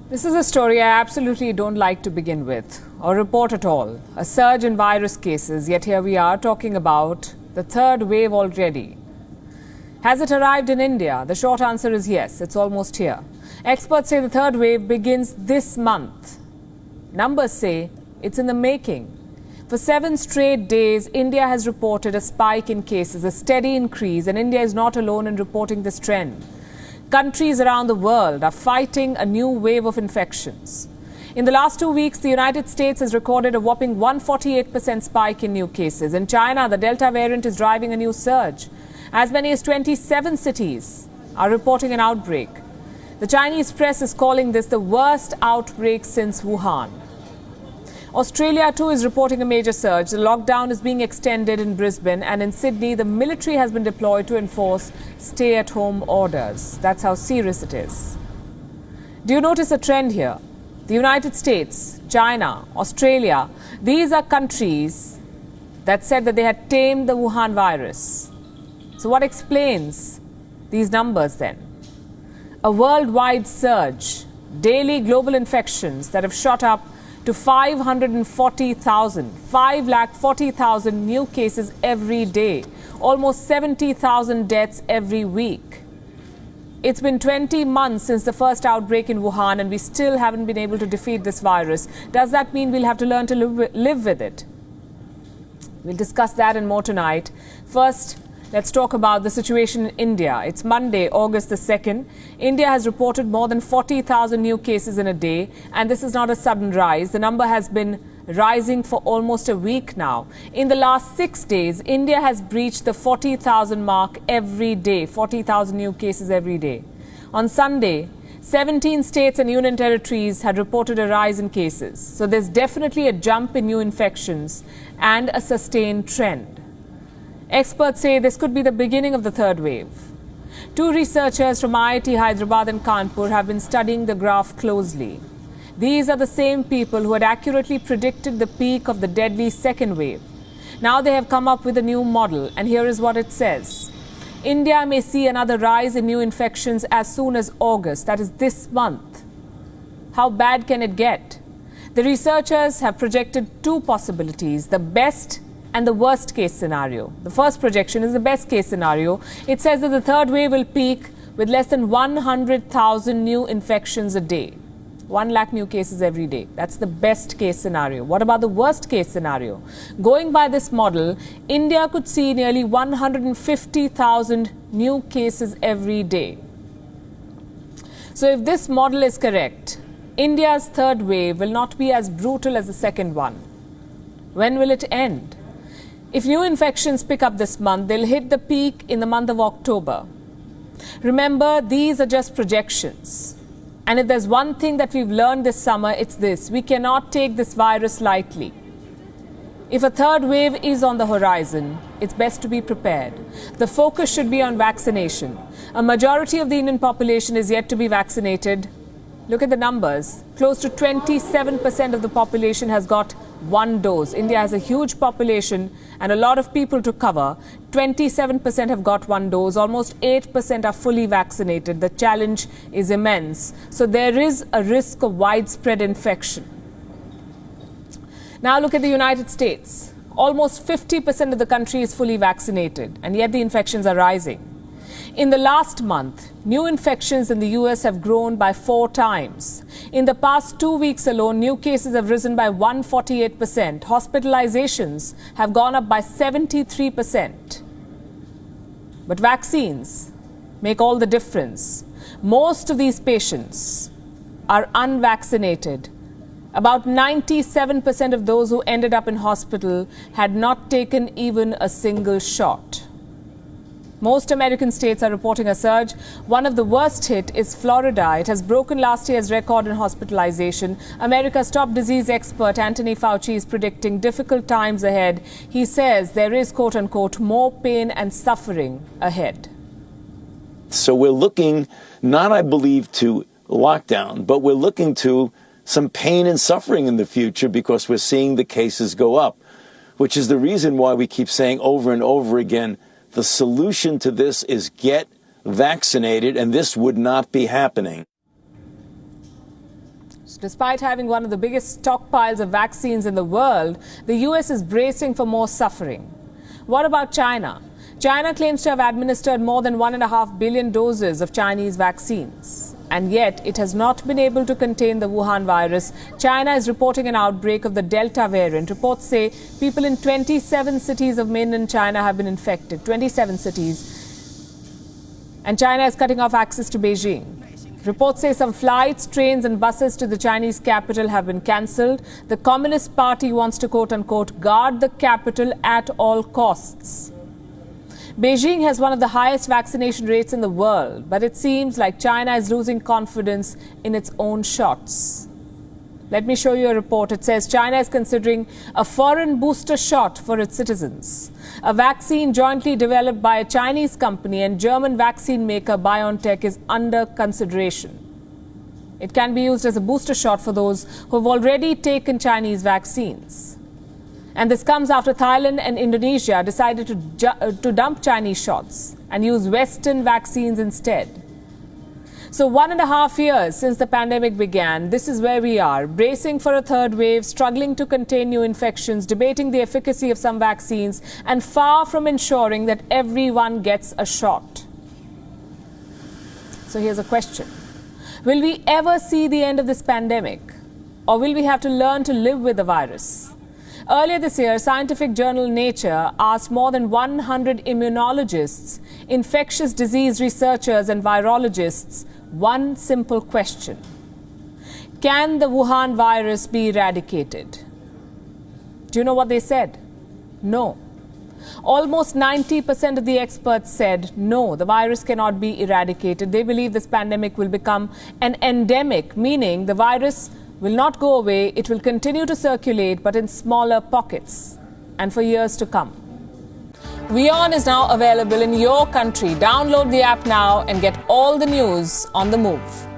This is a story I absolutely don't like to begin with or report at all. A surge in virus cases, yet here we are talking about the third wave already. Has it arrived in India? The short answer is yes, it's almost here. Experts say the third wave begins this month. Numbers say it's in the making. For 7 straight days, India has reported a spike in cases, a steady increase, and India is not alone in reporting this trend. Countries around the world are fighting a new wave of infections. In the last 2 weeks, the United States has recorded a whopping 148% spike in new cases. In China, the Delta variant is driving a new surge. As many as 27 cities are reporting an outbreak. The Chinese press is calling this the worst outbreak since Wuhan. Australia too is reporting a major surge. The lockdown is being extended in Brisbane, and in Sydney, the military has been deployed to enforce stay-at-home orders. That's how serious it is. Do you notice a trend here? The United States, China, Australia, these are countries that said that they had tamed the Wuhan virus. So what explains these numbers then? A worldwide surge, daily global infections that have shot up to 540,000, 540,000 new cases every day, almost 70,000 deaths every week. It's been 20 months since the first outbreak in Wuhan, and we still haven't been able to defeat this virus. Does that mean we'll have to learn to live with it? We'll discuss that and more tonight. First, let's talk about the situation in India. It's Monday, August the 2nd. India has reported more than 40,000 new cases in a day, and this is not a sudden rise. The number has been rising for almost a week now. In the last 6 days, India has breached the 40,000 mark every day, 40,000 new cases every day. On Sunday, 17 states and union territories had reported a rise in cases. So there's definitely a jump in new infections and a sustained trend. Experts say this could be the beginning of the third wave. 2 researchers from IIT Hyderabad and Kanpur have been studying the graph closely. These are the same people who had accurately predicted the peak of the deadly second wave. Now they have come up with a new model, and here is what it says. India may see another rise in new infections as soon as August, that is this month. How bad can it get? The researchers have projected 2 possibilities, the best and the worst case scenario. The first projection is the best case scenario. It says that the third wave will peak with less than 100,000 new infections a day. 1 lakh new cases every day. That's the best case scenario. What about the worst case scenario? Going by this model, India could see nearly 150,000 new cases every day. So if this model is correct, India's third wave will not be as brutal as the second one. When will it end? If new infections pick up this month, they'll hit the peak in the month of October. Remember, these are just projections. And if there's one thing that we've learned this summer, it's this. We cannot take this virus lightly. If a third wave is on the horizon, it's best to be prepared. The focus should be on vaccination. A majority of the Indian population is yet to be vaccinated. Look at the numbers. Close to 27% of the population has got 1 dose. India has a huge population and a lot of people to cover. 27% have got 1 dose. Almost 8% are fully vaccinated. The challenge is immense. So there is a risk of widespread infection. Now look at the United States. Almost 50% of the country is fully vaccinated, and yet the infections are rising. In the last month, new infections in the US have grown by 4 times. In the past 2 weeks alone, new cases have risen by 148%. Hospitalizations have gone up by 73%. But vaccines make all the difference. Most of these patients are unvaccinated. About 97% of those who ended up in hospital had not taken even a single shot. Most American states are reporting a surge. One of the worst hit is Florida. It has broken last year's record in hospitalization. America's top disease expert Anthony Fauci is predicting difficult times ahead. He says there is, quote unquote, more pain and suffering ahead. So we're looking not, I believe, to lockdown, but we're looking to some pain and suffering in the future because we're seeing the cases go up, which is the reason why we keep saying over and over again, the solution to this is get vaccinated, and this would not be happening. Despite having one of the biggest stockpiles of vaccines in the world, the US is bracing for more suffering. What about China? China claims to have administered more than 1.5 billion doses of Chinese vaccines. And yet, it has not been able to contain the Wuhan virus. China is reporting an outbreak of the Delta variant. Reports say people in 27 cities of mainland China have been infected. 27 cities. And China is cutting off access to Beijing. Reports say some flights, trains and buses to the Chinese capital have been cancelled. The Communist Party wants to quote-unquote guard the capital at all costs. Beijing has one of the highest vaccination rates in the world, but it seems like China is losing confidence in its own shots. Let me show you a report. It says China is considering a foreign booster shot for its citizens. A vaccine jointly developed by a Chinese company and German vaccine maker BioNTech is under consideration. It can be used as a booster shot for those who have already taken Chinese vaccines. And this comes after Thailand and Indonesia decided to dump Chinese shots and use Western vaccines instead. So 1.5 years since the pandemic began, this is where we are, bracing for a third wave, struggling to contain new infections, debating the efficacy of some vaccines, and far from ensuring that everyone gets a shot. So here's a question. Will we ever see the end of this pandemic? Or will we have to learn to live with the virus? Earlier this year, scientific journal Nature asked more than 100 immunologists, infectious disease researchers and virologists one simple question. Can the Wuhan virus be eradicated? Do you know what they said? No. Almost 90% of the experts said no, the virus cannot be eradicated. They believe this pandemic will become an endemic, meaning the virus will not go away, it will continue to circulate, but in smaller pockets and for years to come. WION is now available in your country. Download the app now and get all the news on the move.